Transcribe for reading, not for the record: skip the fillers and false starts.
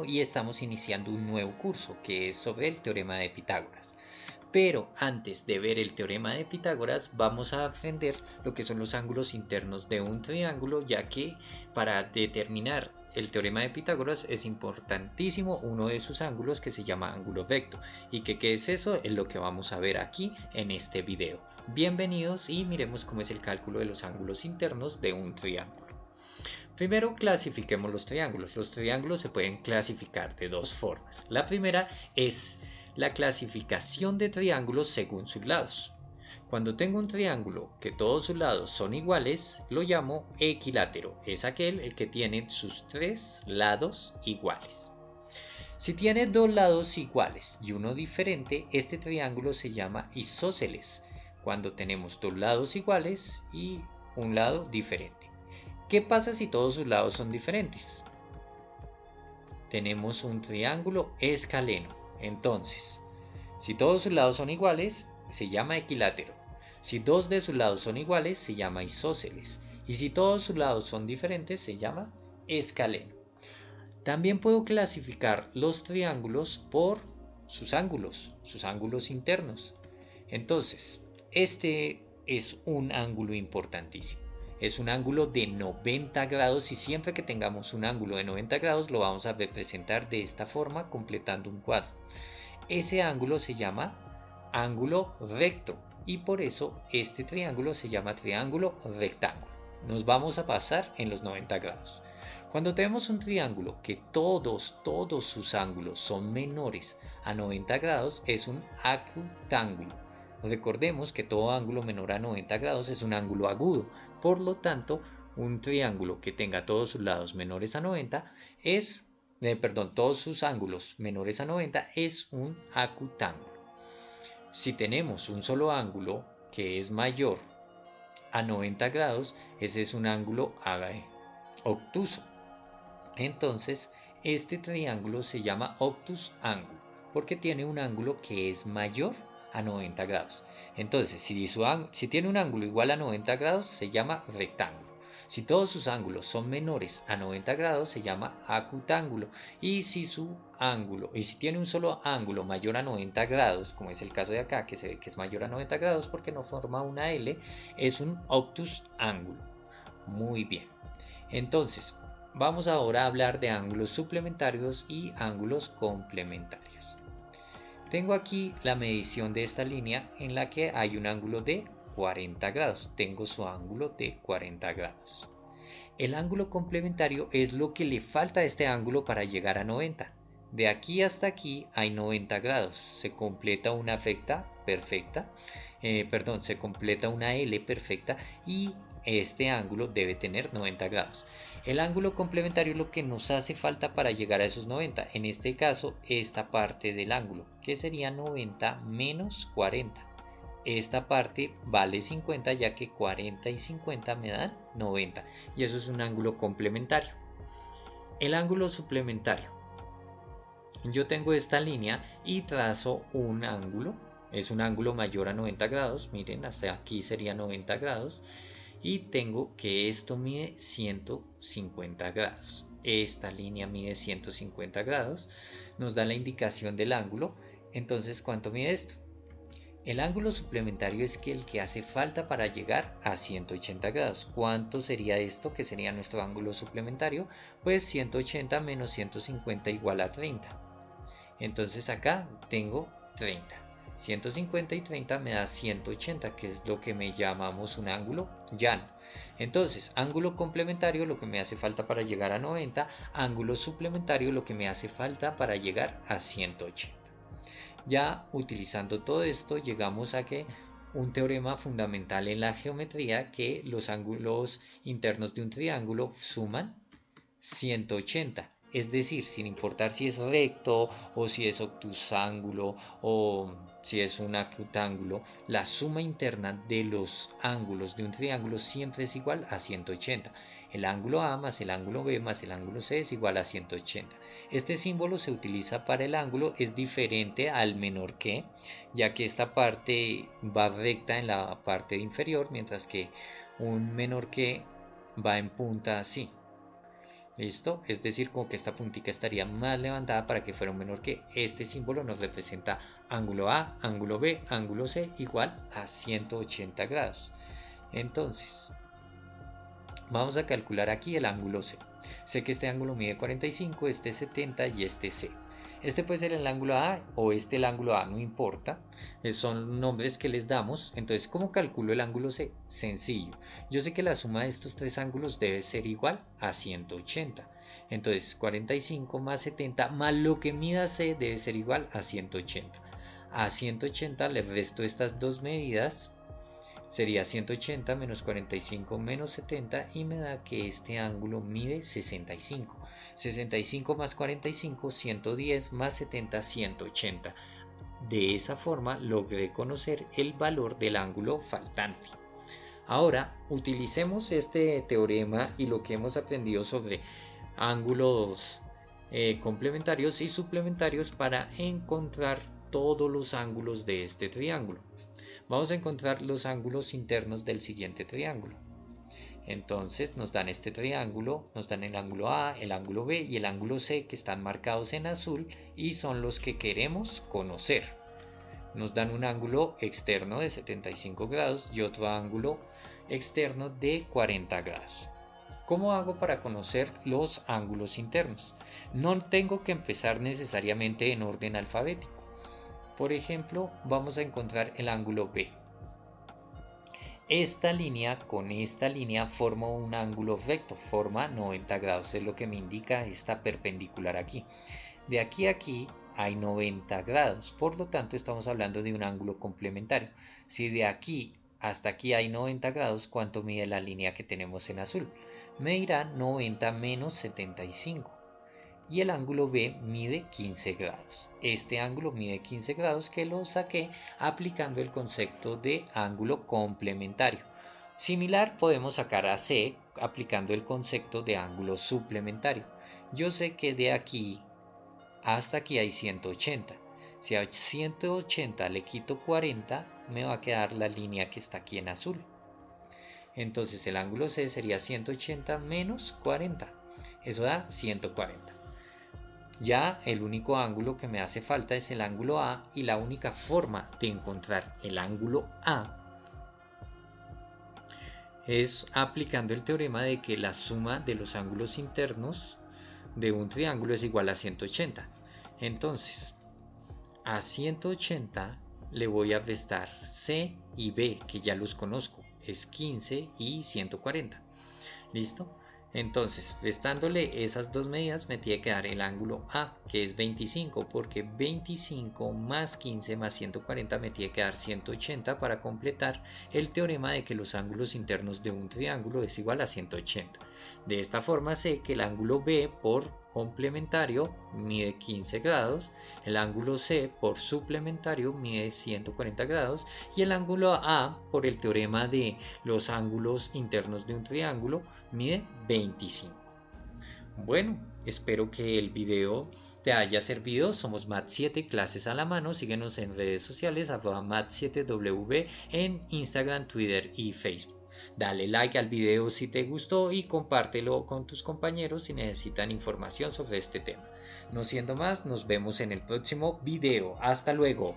y estamos iniciando un nuevo curso que es sobre el teorema de Pitágoras. Pero antes de ver el teorema de Pitágoras vamos a aprender lo que son los ángulos internos de un triángulo, ya que para determinar el teorema de Pitágoras es importantísimo uno de sus ángulos que se llama ángulo recto. ¿Y qué es eso? Es lo que vamos a ver aquí en este video. Bienvenidos y miremos cómo es el cálculo de los ángulos internos de un triángulo. Primero clasifiquemos los triángulos. Los triángulos se pueden clasificar de dos formas. La primera es la clasificación de triángulos según sus lados. Cuando tengo un triángulo que todos sus lados son iguales, lo llamo equilátero. Es aquel el que tiene sus tres lados iguales. Si tiene dos lados iguales y uno diferente, este triángulo se llama isósceles. Cuando tenemos dos lados iguales y un lado diferente. ¿Qué pasa si todos sus lados son diferentes? Tenemos un triángulo escaleno. Entonces, si todos sus lados son iguales, se llama equilátero. Si dos de sus lados son iguales, se llama isósceles. Y si todos sus lados son diferentes, se llama escaleno. También puedo clasificar los triángulos por sus ángulos internos. Entonces, este es un ángulo importantísimo. Es un ángulo de 90 grados y siempre que tengamos un ángulo de 90 grados lo vamos a representar de esta forma completando un cuadro. Ese ángulo se llama ángulo recto y por eso este triángulo se llama triángulo rectángulo. Nos vamos a pasar en los 90 grados. Cuando tenemos un triángulo que todos sus ángulos son menores a 90 grados es un acutángulo. Recordemos que todo ángulo menor a 90 grados es un ángulo agudo, por lo tanto, un triángulo que tenga todos sus lados menores a 90 es, todos sus ángulos menores a 90 es un acutángulo. Si tenemos un solo ángulo que es mayor a 90 grados, ese es un ángulo obtuso. Entonces, este triángulo se llama obtus ángulo porque tiene un ángulo que es mayor a 90 grados. Entonces, si tiene un ángulo igual a 90 grados, se llama rectángulo. Si todos sus ángulos son menores a 90 grados, se llama acutángulo. Y si tiene un solo ángulo mayor a 90 grados, como es el caso de acá, que se ve que es mayor a 90 grados porque no forma una L, es un obtus ángulo. Muy bien. Entonces, vamos ahora a hablar de ángulos suplementarios y ángulos complementarios. Tengo aquí la medición de esta línea en la que hay un ángulo de 40 grados. Tengo su ángulo de 40 grados. El ángulo complementario es lo que le falta a este ángulo para llegar a 90. De aquí hasta aquí hay 90 grados. Se completa una se completa una L perfecta y este ángulo debe tener 90 grados. El ángulo complementario es lo que nos hace falta para llegar a esos 90. En este caso, esta parte del ángulo, que sería 90 menos 40. Esta parte vale 50 ya que 40 y 50 me dan 90. Y eso es un ángulo complementario. El ángulo suplementario. Yo tengo esta línea y trazo un ángulo. Es un ángulo mayor a 90 grados. Miren, hasta aquí sería 90 grados. Y tengo que esto mide 150 grados. Esta línea mide 150 grados. Nos da la indicación del ángulo. Entonces, ¿cuánto mide esto? El ángulo suplementario es el que hace falta para llegar a 180 grados. ¿Cuánto sería esto que sería nuestro ángulo suplementario? Pues 180 menos 150 igual a 30. Entonces acá tengo 30. 150 y 30 me da 180, que es lo que me llamamos un ángulo llano. Entonces, ángulo complementario lo que me hace falta para llegar a 90, ángulo suplementario lo que me hace falta para llegar a 180. Ya utilizando todo esto llegamos a que un teorema fundamental en la geometría que los ángulos internos de un triángulo suman 180. Es decir, sin importar si es recto o si es obtusángulo o si es un acutángulo, la suma interna de los ángulos de un triángulo siempre es igual a 180. El ángulo A más el ángulo B más el ángulo C es igual a 180. Este símbolo se utiliza para el ángulo, es diferente al menor que, ya que esta parte va recta en la parte inferior, mientras que un menor que va en punta así. ¿Listo? Es decir, como que esta puntica estaría más levantada para que fuera un menor que. Este símbolo nos representa ángulo A, ángulo B, ángulo C igual a 180 grados. Entonces, vamos a calcular aquí el ángulo C. Sé que este ángulo mide 45, este 70 y este C. Este puede ser el ángulo A o este el ángulo A, no importa. Son nombres que les damos. Entonces, ¿cómo calculo el ángulo C? Sencillo. Yo sé que la suma de estos tres ángulos debe ser igual a 180. Entonces, 45 más 70 más lo que mida C debe ser igual a 180. A 180 le resto estas dos medidas. Sería 180 menos 45 menos 70 y me da que este ángulo mide 65. 65 más 45, 110 más 70, 180. De esa forma logré conocer el valor del ángulo faltante. Ahora utilicemos este teorema y lo que hemos aprendido sobre ángulos complementarios y suplementarios para encontrar todos los ángulos de este triángulo. Vamos a encontrar los ángulos internos del siguiente triángulo. Entonces nos dan este triángulo, nos dan el ángulo A, el ángulo B y el ángulo C que están marcados en azul y son los que queremos conocer. Nos dan un ángulo externo de 75 grados y otro ángulo externo de 40 grados. ¿Cómo hago para conocer los ángulos internos? No tengo que empezar necesariamente en orden alfabético. Por ejemplo, vamos a encontrar el ángulo B. Esta línea con esta línea forma un ángulo recto, forma 90 grados, es lo que me indica esta perpendicular aquí. De aquí a aquí hay 90 grados, por lo tanto estamos hablando de un ángulo complementario. Si de aquí hasta aquí hay 90 grados, ¿cuánto mide la línea que tenemos en azul? Me dirá 90 menos 75. Y el ángulo B mide 15 grados. Este ángulo mide 15 grados que lo saqué aplicando el concepto de ángulo complementario. Similar podemos sacar a C aplicando el concepto de ángulo suplementario. Yo sé que de aquí hasta aquí hay 180. Si a 180 le quito 40, me va a quedar la línea que está aquí en azul. Entonces el ángulo C sería 180 menos 40. Eso da 140. Ya el único ángulo que me hace falta es el ángulo A y la única forma de encontrar el ángulo A es aplicando el teorema de que la suma de los ángulos internos de un triángulo es igual a 180. Entonces, a 180 le voy a restar C y B, que ya los conozco, es 15 y 140. ¿Listo? Entonces, restándole esas dos medidas me tiene que dar el ángulo A, que es 25, porque 25 más 15 más 140 me tiene que dar 180 para completar el teorema de que los ángulos internos de un triángulo es igual a 180. De esta forma sé que el ángulo B por complementario mide 15 grados, el ángulo C por suplementario mide 140 grados y el ángulo A por el teorema de los ángulos internos de un triángulo mide 25. Bueno, espero que el video te haya servido. Somos Mat7 clases a la mano. Síguenos en redes sociales @mat7w en Instagram, Twitter y Facebook. Dale like al video si te gustó y compártelo con tus compañeros si necesitan información sobre este tema. No siendo más, nos vemos en el próximo video. Hasta luego.